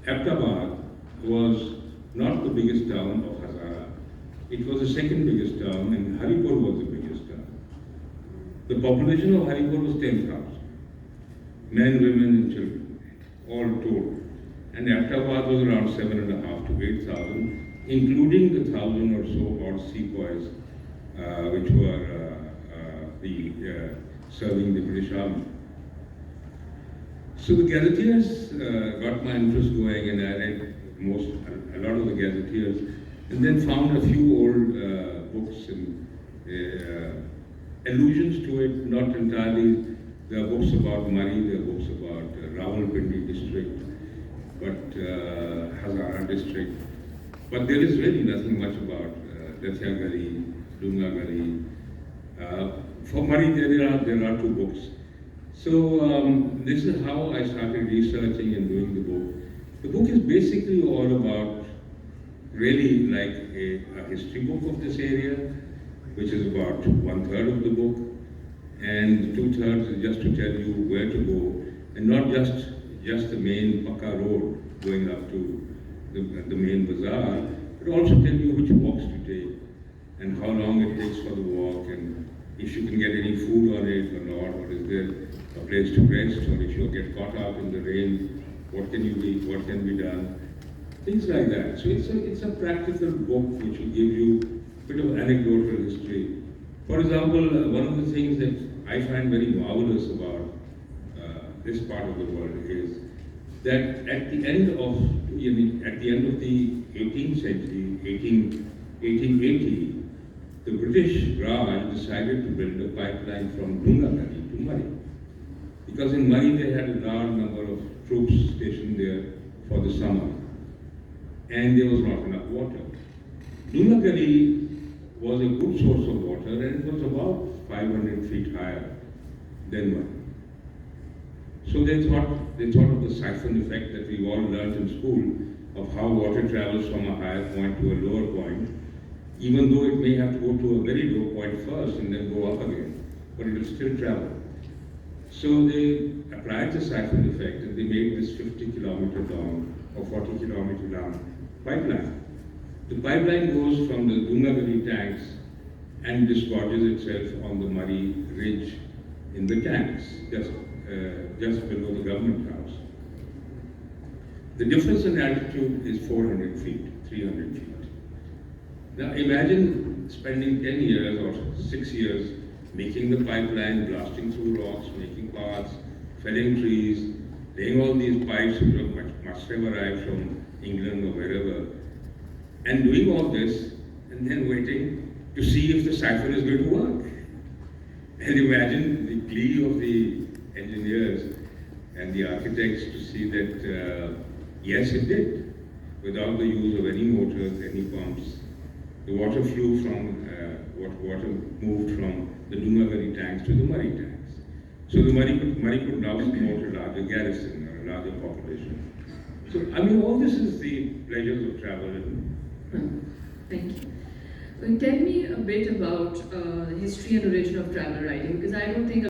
Ahmedabad was not the biggest town of Hazara. It was the second biggest town, and Haripur was the biggest town. The population of Haripur was 10,000, men, women, and children, all told. And Ahmedabad was around 7,500 to 8,000, including the 1,000 or so odd sepoys, which were serving the British Army. So the Gazetteers got my interest going, and I read a lot of the Gazetteers, and then found a few old books and allusions to it, not entirely. There are books about Murree, there are books about Rawalpindi district, but Hazara district. But there is really nothing much about Dathia Gali, Dunga Gali. For Murree, there are two books. So this is how I started researching and doing the book. The book is basically all about really like a history book of this area, which is about 1/3 of the book, and 2/3 is just to tell you where to go, and not just the main Pakka road going up to the main bazaar, but also tell you which walks to take and how long it takes for the walk, and if you can get any food on it or not, or is there a place to rest, or if you get caught up in the rain, what can you eat, what can be done, things like that. So it's a practical book which will give you a bit of anecdotal history. For example, one of the things that I find very marvelous about this part of the world is that at the end of the 18th century, 1880, the British Raj decided to build a pipeline from Dunga Gali to Murree. Because in Murree they had a large number of troops stationed there for the summer, and there was not enough water. Dunga Gali was a good source of water, and it was about 500 feet higher than Murree. So they thought of the siphon effect that we all learned in school, of how water travels from a higher point to a lower point, even though it may have to go to a very low point first and then go up again, but it will still travel. So they applied the siphon effect, and they made this 50-kilometer long or 40-kilometer long pipeline. The pipeline goes from the Dunga Gali tanks and disgorges itself on the Murree ridge in the tanks, just below the government house. The difference in altitude is 400 feet, 300 feet. Now imagine spending 10 years or 6 years making the pipeline, blasting through rocks, making paths, felling trees, laying all these pipes which must have arrived from England or wherever, and doing all this, and then waiting to see if the siphon is going to work. And imagine the glee of the engineers and the architects to see that, yes, it did, without the use of any motors, any pumps. The water flew from, water moved from the Dunga Gali tanks to the Murree tanks. So the Murree could now support a larger garrison or a larger population. So, I mean, all this is the pleasures of travel. Thank you. So tell me a bit about the history and origin of travel writing, because I don't think